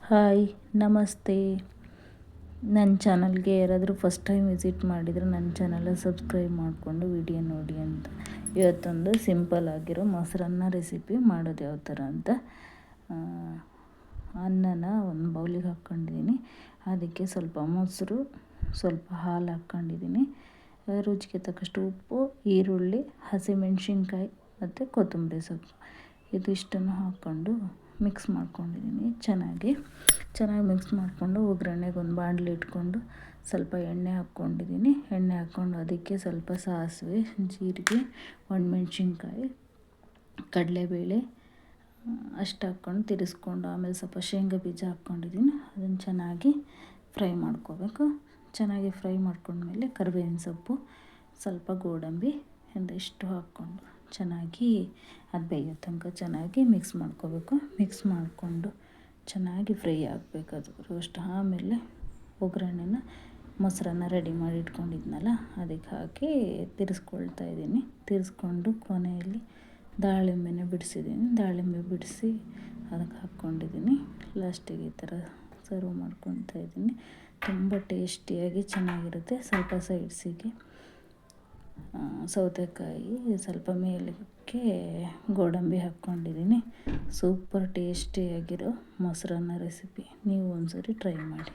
Hi, ನಮಸ್ತೆ. ನನ್ನ ಚಾನಲ್ಗೆ ಯಾರಾದರೂ ಫಸ್ಟ್ ಟೈಮ್ ವಿಸಿಟ್ ಮಾಡಿದರೆ ನನ್ನ ಚಾನಲ್ ಸಬ್ಸ್ಕ್ರೈಬ್ ಮಾಡಿಕೊಂಡು ವಿಡಿಯೋ ನೋಡಿ ಅಂತ. ಇವತ್ತೊಂದು ಸಿಂಪಲ್ ಆಗಿರೋ ಮೊಸರನ್ನ ರೆಸಿಪಿ ಮಾಡೋದು ಯಾವ ಥರ ಅಂತ. ಅನ್ನನ ಒಂದು ಬೌಲಿಗೆ ಹಾಕ್ಕೊಂಡಿದ್ದೀನಿ. ಅದಕ್ಕೆ ಸ್ವಲ್ಪ ಮೊಸರು, ಸ್ವಲ್ಪ ಹಾಲು ಹಾಕ್ಕೊಂಡಿದ್ದೀನಿ. ರುಚಿಗೆ ತಕ್ಕಷ್ಟು ಉಪ್ಪು, ಈರುಳ್ಳಿ, ಹಸಿಮೆಣ್ಸಿನ್ಕಾಯಿ ಮತ್ತು ಕೊತ್ತಂಬರಿ ಸೊಪ್ಪು ಇದಿಷ್ಟನ್ನು ಹಾಕ್ಕೊಂಡು ಮಿಕ್ಸ್ ಮಾಡ್ಕೊಂಡಿದ್ದೀನಿ. ಚೆನ್ನಾಗಿ ಮಿಕ್ಸ್ ಮಾಡಿಕೊಂಡು ಒಗ್ಗರಣೆಗೆ ಒಂದು ಬಾಣಲಿ ಇಟ್ಕೊಂಡು ಸ್ವಲ್ಪ ಎಣ್ಣೆ ಹಾಕ್ಕೊಂಡಿದ್ದೀನಿ. ಎಣ್ಣೆ ಹಾಕ್ಕೊಂಡು ಅದಕ್ಕೆ ಸ್ವಲ್ಪ ಸಾಸಿವೆ, ಜೀರಿಗೆ, ಒಣಮೆಣ್ಸಿನ್ಕಾಯಿ, ಕಡಲೆಬೇಳೆ ಅಷ್ಟು ಹಾಕ್ಕೊಂಡು ತಿರ್ಗಿಸ್ಕೊಂಡು ಆಮೇಲೆ ಸ್ವಲ್ಪ ಶೇಂಗಾ ಬೀಜ ಹಾಕ್ಕೊಂಡಿದ್ದೀನಿ. ಅದನ್ನು ಚೆನ್ನಾಗಿ ಫ್ರೈ ಮಾಡ್ಕೋಬೇಕು. ಚೆನ್ನಾಗಿ ಫ್ರೈ ಮಾಡ್ಕೊಂಡ್ಮೇಲೆ ಕರಿಬೇವಿನ ಸೊಪ್ಪು, ಸ್ವಲ್ಪ ಗೋಡಂಬಿ ಇಷ್ಟು ಹಾಕ್ಕೊಂಡು ಚೆನ್ನಾಗಿ ಅದು ಬೇಯೋ ತನಕ ಚೆನ್ನಾಗಿ ಮಿಕ್ಸ್ ಮಾಡ್ಕೋಬೇಕು. ಮಿಕ್ಸ್ ಮಾಡಿಕೊಂಡು ಚೆನ್ನಾಗಿ ಫ್ರೈ ಆಗಬೇಕು ಅದು ರೋಸ್ಟ್. ಆಮೇಲೆ ಒಗ್ಗರಣೆನ ಮೊಸರನ್ನ ರೆಡಿ ಮಾಡಿ ಇಟ್ಕೊಂಡಿದ್ನಲ್ಲ ಅದಕ್ಕೆ ಹಾಕಿ ತಿರ್ಗಿಸ್ಕೊಳ್ತಾ ಇದ್ದೀನಿ. ತಿರ್ಗಿಸ್ಕೊಂಡು ಕೊನೆಯಲ್ಲಿ ದಾಳಿಂಬೆನ ಬಿಡಿಸಿದ್ದೀನಿ. ದಾಳಿಂಬೆ ಬಿಡಿಸಿ ಅದಕ್ಕೆ ಹಾಕ್ಕೊಂಡಿದ್ದೀನಿ. ಲಾಸ್ಟಿಗೆ ಈ ಥರ ಸರ್ವ್ ಮಾಡ್ಕೊತಾ ಇದ್ದೀನಿ. ತುಂಬ ಟೇಸ್ಟಿಯಾಗಿ ಚೆನ್ನಾಗಿರುತ್ತೆ. ಸ್ವಲ್ಪ ಸೈಡ್ಸಿಗೆ ಸೌತೆಕಾಯಿ, ಸ್ವಲ್ಪ ಮೇಲಕ್ಕೆ ಗೋಡಂಬಿ ಹಾಕ್ಕೊಂಡಿದ್ದೀನಿ. ಸೂಪರ್ ಟೇಸ್ಟಿಯಾಗಿರೋ ಮೊಸರನ್ನ ರೆಸಿಪಿ ನೀವು ಒಂದ್ಸರಿ ಟ್ರೈ ಮಾಡಿ.